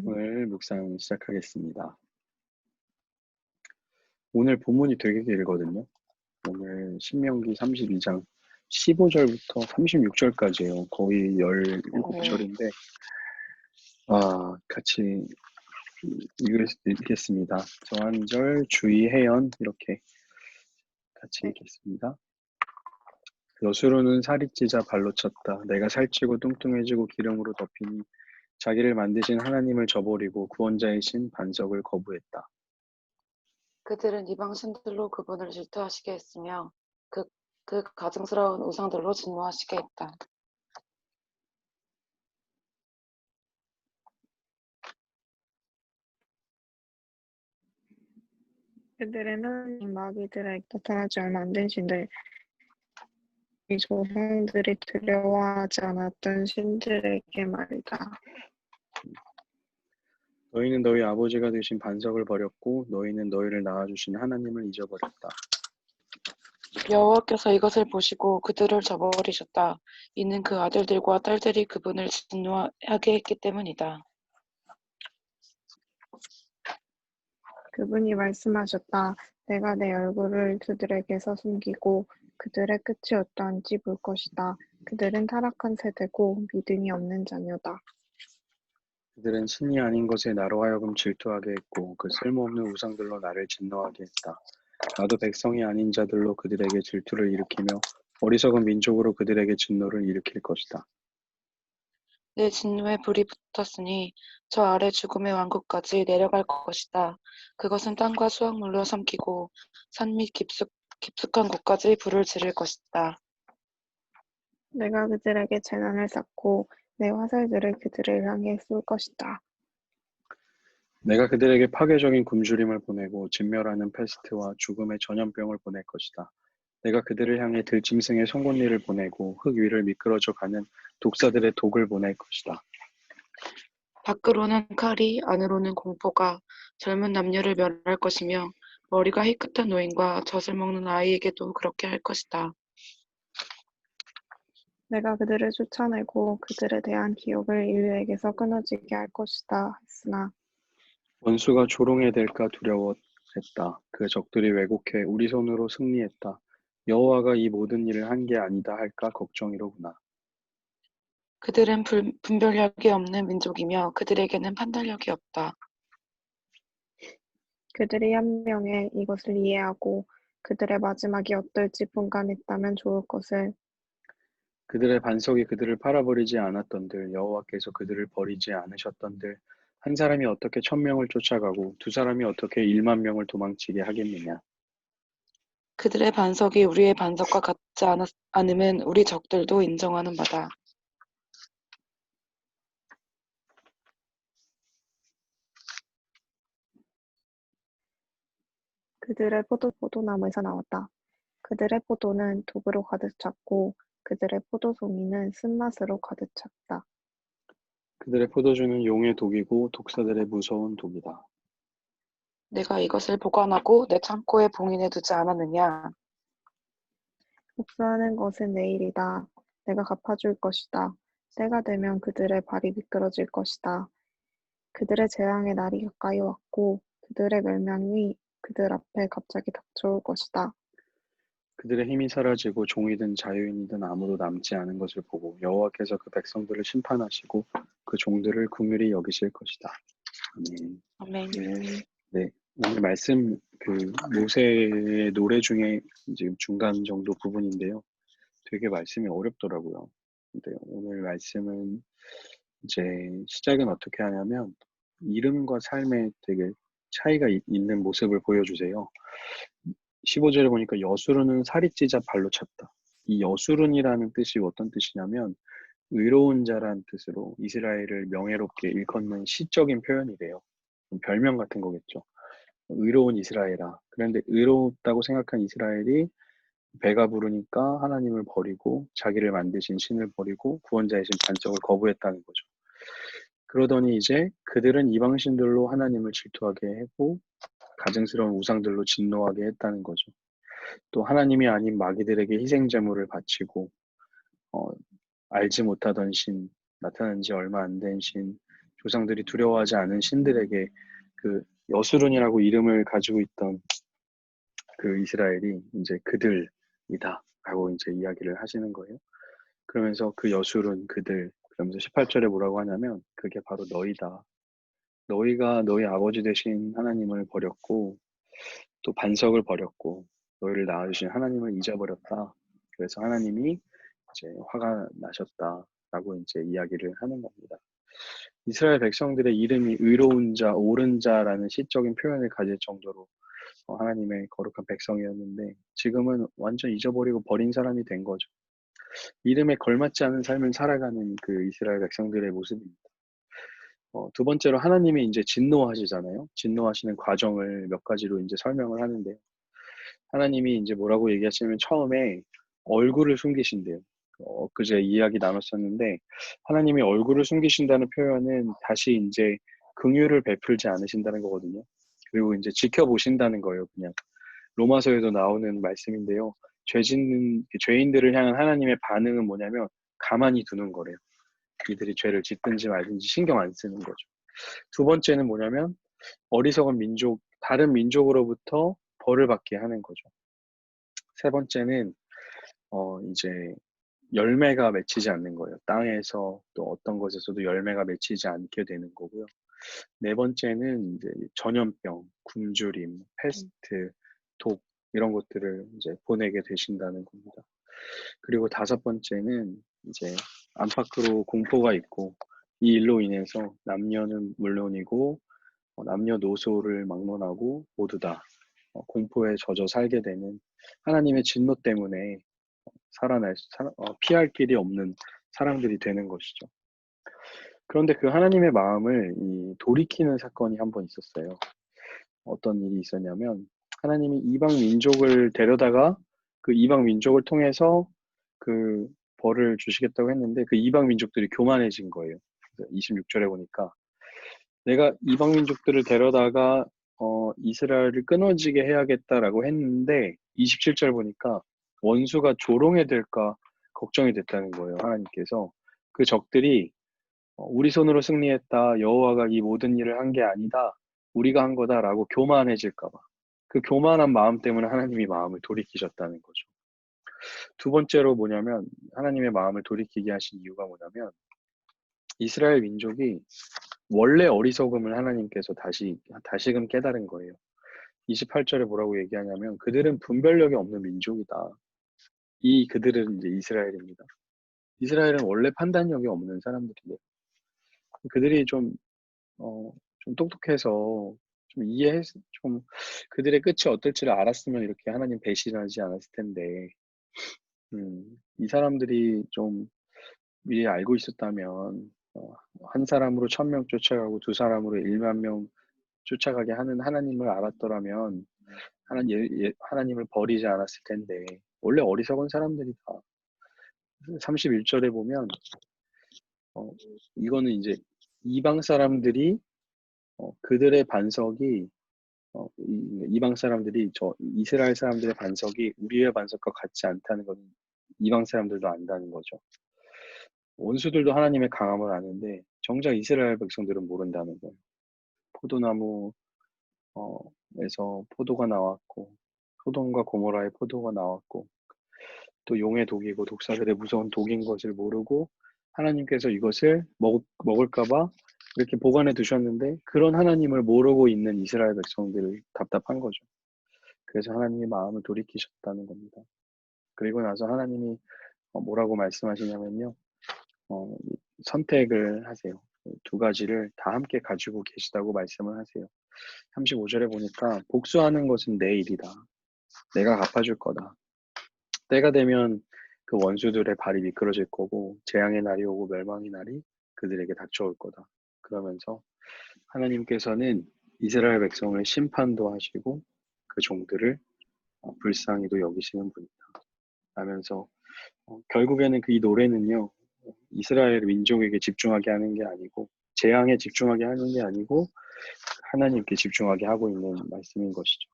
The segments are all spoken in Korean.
오늘 묵상 시작하겠습니다. 오늘 본문이 되게 길거든요. 오늘 신명기 32장 15절부터 36절까지예요. 거의 오, 17절인데 같이 읽겠습니다. 저 한 절 주의해연 이렇게 같이 네. 읽겠습니다. 여수로는 살이 찌자 발로 쳤다. 내가 살찌고 뚱뚱해지고 기름으로 덮이니 자기를 만드신 하나님을 저버리고 구원자이신 반석을 거부했다. 그들은 이방 신들로 그분을 질투하시게 했으며 그 가증스러운 우상들로 진노하시게 했다. 그들은 하나님 마귀들에게 나타나지 얼마 안 된 신들, 이 조상들이 두려워하지 않았던 신들에게 말이다. 너희는 너희 아버지가 되신 반석을 버렸고 너희는 너희를 낳아주신 하나님을 잊어버렸다. 여호와께서 이것을 보시고 그들을 저버리셨다. 이는 그 아들들과 딸들이 그분을 진노하게 했기 때문이다. 그분이 말씀하셨다. 내가 내 얼굴을 그들에게서 숨기고 그들의 끝이 어떠한지 볼 것이다. 그들은 타락한 세대고 믿음이 없는 자녀다. 그들은 신이 아닌 것에 나로 하여금 질투하게 했고 그 쓸모없는 우상들로 나를 진노하게 했다. 나도 백성이 아닌 자들로 그들에게 질투를 일으키며 어리석은 민족으로 그들에게 진노를 일으킬 것이다. 내 진노에 불이 붙었으니 저 아래 죽음의 왕국까지 내려갈 것이다. 그것은 땅과 수확물로 삼키고 산 및 깊숙한 곳까지 불을 지를 것이다. 내가 그들에게 재난을 쌓고 내 화살들을 그들을 향해 쏠 것이다. 내가 그들에게 파괴적인 굶주림을 보내고 진멸하는 패스트와 죽음의 전염병을 보낼 것이다. 내가 그들을 향해 들짐승의 송곳니를 보내고 흙 위를 미끄러져 가는 독사들의 독을 보낼 것이다. 밖으로는 칼이 안으로는 공포가 젊은 남녀를 멸할 것이며 머리가 희끗한 노인과 젖을 먹는 아이에게도 그렇게 할 것이다. 내가 그들을 쫓아내고 그들에 대한 기억을 인류에게서 끊어지게 할 것이다 했으나 원수가 조롱해 될까 두려워했다. 그 적들이 왜곡해 우리 손으로 승리했다. 여호와가 이 모든 일을 한 게 아니다 할까 걱정이로구나. 그들은 분별력이 없는 민족이며 그들에게는 판단력이 없다. 그들이 한 명에 이것을 이해하고 그들의 마지막이 어떨지 분간했다면 좋을 것을. 그들의 반석이 그들을 팔아버리지 않았던들 여호와께서 그들을 버리지 않으셨던들 한 사람이 어떻게 1,000명을 쫓아가고 두 사람이 어떻게 1만 명을 도망치게 하겠느냐. 그들의 반석이 우리의 반석과 같지 않음은 우리 적들도 인정하는 바다. 그들의 포도나무에서 나왔다. 그들의 포도는 독으로 가득 찼고 그들의 포도송이는 쓴맛으로 가득 찼다. 그들의 포도주는 용의 독이고 독사들의 무서운 독이다. 내가 이것을 보관하고 내 창고에 봉인해 두지 않았느냐. 복수하는 것은 내일이다. 내가 갚아줄 것이다. 때가 되면 그들의 발이 미끄러질 것이다. 그들의 재앙의 날이 가까이 왔고 그들의 멸망이 그들 앞에 갑자기 닥쳐올 것이다. 그들의 힘이 사라지고 종이든 자유인이든 아무도 남지 않은 것을 보고 여호와께서 그 백성들을 심판하시고 그 종들을 긍휼히 여기실 것이다. 아멘. 아멘. 네, 오늘 말씀 모세의 노래 중에 지금 중간 정도 부분인데요. 되게 말씀이 어렵더라고요. 근데 오늘 말씀은 이제 시작은 어떻게 하냐면 이름과 삶에 되게 차이가 있는 모습을 보여주세요. 15절에 보니까 여수르는 살이 찌자 발로 찼다. 이 여수른이라는 뜻이 어떤 뜻이냐면 의로운 자란 뜻으로 이스라엘을 명예롭게 일컫는 시적인 표현이래요. 별명 같은 거겠죠. 의로운 이스라엘아. 그런데 의롭다고 생각한 이스라엘이 배가 부르니까 하나님을 버리고 자기를 만드신 신을 버리고 구원자이신 반석을 거부했다는 거죠. 그러더니 이제 그들은 이방신들로 하나님을 질투하게 하고 가증스러운 우상들로 진노하게 했다는 거죠. 또 하나님이 아닌 마귀들에게 희생 제물을 바치고 어, 알지 못하던 신, 나타난 지 얼마 안 된 신, 조상들이 두려워하지 않은 신들에게 그 여수룬이라고 이름을 가지고 있던 그 이스라엘이 이제 그들이다라고 이제 이야기를 하시는 거예요. 그러면서 그 여술은 그들, 그러면서 18절에 뭐라고 하냐면 그게 바로 너희다. 너희가 너희 아버지 되신 하나님을 버렸고 또 반석을 버렸고 너희를 낳아주신 하나님을 잊어버렸다. 그래서 하나님이 이제 화가 나셨다라고 이제 이야기를 하는 겁니다. 이스라엘 백성들의 이름이 의로운 자, 옳은 자라는 시적인 표현을 가질 정도로 하나님의 거룩한 백성이었는데 지금은 완전 잊어버리고 버린 사람이 된 거죠. 이름에 걸맞지 않은 삶을 살아가는 그 이스라엘 백성들의 모습입니다. 두 번째로 하나님이 이제 진노하시잖아요. 진노하시는 과정을 몇 가지로 이제 설명을 하는데요. 하나님이 이제 뭐라고 얘기하시냐면 처음에 얼굴을 숨기신대요. 그제 이야기 나눴었는데 하나님이 얼굴을 숨기신다는 표현은 다시 이제 긍휼을 베풀지 않으신다는 거거든요. 그리고 이제 지켜보신다는 거예요. 그냥 로마서에도 나오는 말씀인데요. 죄인들을 향한 하나님의 반응은 뭐냐면 가만히 두는 거래요. 이들이 죄를 짓든지 말든지 신경 안 쓰는 거죠. 두 번째는 뭐냐면 어리석은 민족, 다른 민족으로부터 벌을 받게 하는 거죠. 세 번째는 이제 열매가 맺히지 않는 거예요. 땅에서 또 어떤 것에서도 열매가 맺히지 않게 되는 거고요. 네 번째는 이제 전염병, 굶주림, 패스트, 독 이런 것들을 이제 보내게 되신다는 겁니다. 그리고 다섯 번째는 이제 안팎으로 공포가 있고 이 일로 인해서 남녀는 물론이고 남녀노소를 막론하고 모두 다 공포에 젖어 살게 되는 하나님의 진노 때문에 피할 길이 없는 사람들이 되는 것이죠. 그런데 그 하나님의 마음을 돌이키는 사건이 한 번 있었어요. 어떤 일이 있었냐면 하나님이 이방 민족을 데려다가 그 이방 민족을 통해서 그 벌을 주시겠다고 했는데 그 이방 민족들이 교만해진 거예요. 26절에 보니까 내가 이방 민족들을 데려다가 이스라엘을 끊어지게 해야겠다라고 했는데 27절 보니까 원수가 조롱해 될까 걱정이 됐다는 거예요. 하나님께서 그 적들이 우리 손으로 승리했다. 여호와가 이 모든 일을 한 게 아니다. 우리가 한 거다라고 교만해질까 봐. 그 교만한 마음 때문에 하나님이 마음을 돌이키셨다는 거죠. 두 번째로 뭐냐면 하나님의 마음을 돌이키게 하신 이유가 뭐냐면 이스라엘 민족이 원래 어리석음을 하나님께서 다시금 깨달은 거예요. 28절에 뭐라고 얘기하냐면 그들은 분별력이 없는 민족이다. 그들은 이제 이스라엘입니다. 이스라엘은 원래 판단력이 없는 사람들인데 그들이 좀 똑똑해서 좀 그들의 끝이 어떨지를 알았으면 이렇게 하나님 배신하지 않았을 텐데 이 사람들이 좀 미리 알고 있었다면 한 사람으로 1,000명 쫓아가고 두 사람으로 1만 명 쫓아가게 하는 하나님을 알았더라면 하나님을 버리지 않았을 텐데 원래 어리석은 사람들이다. 31절에 보면 이거는 이제 이방 사람들이 그들의 반석이 이방 사람들이 이스라엘 사람들의 반석이 우리의 반석과 같지 않다는 건 이방 사람들도 안다는 거죠. 원수들도 하나님의 강함을 아는데 정작 이스라엘 백성들은 모른다는 거예요. 포도나무에서 포도가 나왔고 소돔과 고모라의 포도가 나왔고 또 용의 독이고 독사들의 무서운 독인 것을 모르고 하나님께서 이것을 먹을까봐 이렇게 보관해 두셨는데 그런 하나님을 모르고 있는 이스라엘 백성들이 답답한 거죠. 그래서 하나님이 마음을 돌이키셨다는 겁니다. 그리고 나서 하나님이 뭐라고 말씀하시냐면요. 선택을 하세요. 두 가지를 다 함께 가지고 계시다고 말씀을 하세요. 35절에 보니까 복수하는 것은 내 일이다. 내가 갚아줄 거다. 때가 되면 그 원수들의 발이 미끄러질 거고 재앙의 날이 오고 멸망의 날이 그들에게 닥쳐올 거다. 그러면서 하나님께서는 이스라엘 백성을 심판도 하시고 그 종들을 불쌍히도 여기시는 분이다. 하면서 결국에는 이 노래는요. 이스라엘 민족에게 집중하게 하는 게 아니고 재앙에 집중하게 하는 게 아니고 하나님께 집중하게 하고 있는 말씀인 것이죠.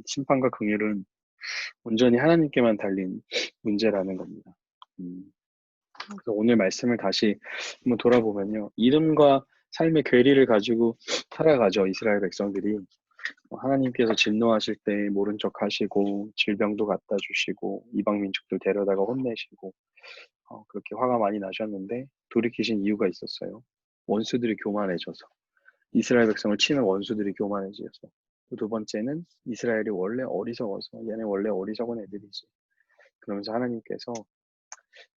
심판과 긍휼은 온전히 하나님께만 달린 문제라는 겁니다. 그래서 오늘 말씀을 다시 한번 돌아보면요. 이름과 삶의 괴리를 가지고 살아가죠. 이스라엘 백성들이. 하나님께서 진노하실 때 모른 척 하시고 질병도 갖다 주시고 이방 민족들 데려다가 혼내시고 그렇게 화가 많이 나셨는데 돌이키신 이유가 있었어요. 원수들이 교만해져서. 이스라엘 백성을 치는 원수들이 교만해져서. 또 두 번째는 이스라엘이 원래 어리석어서 얘네 원래 어리석은 애들이지. 그러면서 하나님께서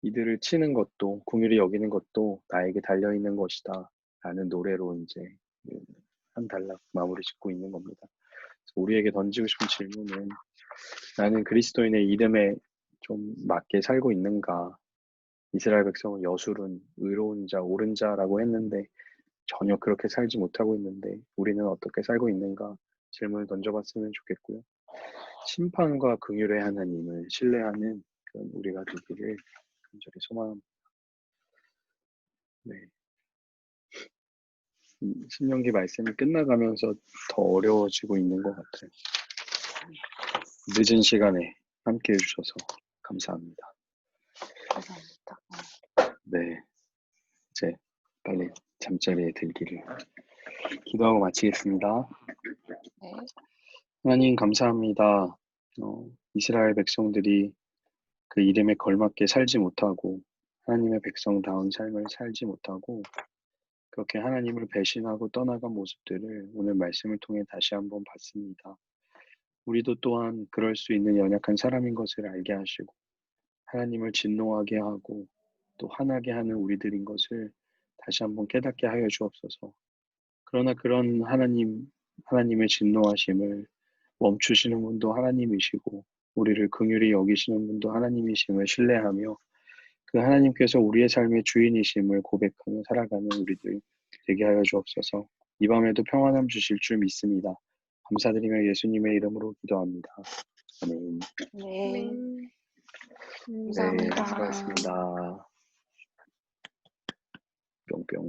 이들을 치는 것도 긍휼히 여기는 것도 나에게 달려있는 것이다 라는 노래로 이제 한 단락 마무리 짓고 있는 겁니다. 그래서 우리에게 던지고 싶은 질문은 나는 그리스도인의 이름에 좀 맞게 살고 있는가. 이스라엘 백성은 여술은 의로운 자, 옳은 자라고 했는데 전혀 그렇게 살지 못하고 있는데 우리는 어떻게 살고 있는가 질문을 던져봤으면 좋겠고요. 심판과 긍휼의 하나님을 신뢰하는 그런 우리가 되기를 간절히 소망합니다. 네. 신명기 말씀이 끝나가면서 더 어려워지고 있는 것 같아요. 늦은 시간에 함께 해주셔서 감사합니다. 감사합니다. 네, 이제 빨리 잠자리에 들기를 기도하고 마치겠습니다. 네. 하나님 감사합니다. 이스라엘 백성들이 그 이름에 걸맞게 살지 못하고 하나님의 백성다운 삶을 살지 못하고 그렇게 하나님을 배신하고 떠나간 모습들을 오늘 말씀을 통해 다시 한번 봤습니다. 우리도 또한 그럴 수 있는 연약한 사람인 것을 알게 하시고 하나님을 진노하게 하고 또 화나게 하는 우리들인 것을 다시 한번 깨닫게 하여 주옵소서. 그러나 그런 하나님의 진노하심을 멈추시는 분도 하나님이시고 우리를 긍휼히 여기시는 분도 하나님이심을 신뢰하며 그 하나님께서 우리의 삶의 주인이심을 고백하며 살아가는 우리들 되게 하여 주옵소서. 이 밤에도 평안함 주실 줄 믿습니다. 감사드리며 예수님의 이름으로 기도합니다. 아멘. 네. 아멘. 네, 감사합니다. 수고하셨습니다. 뿅뿅.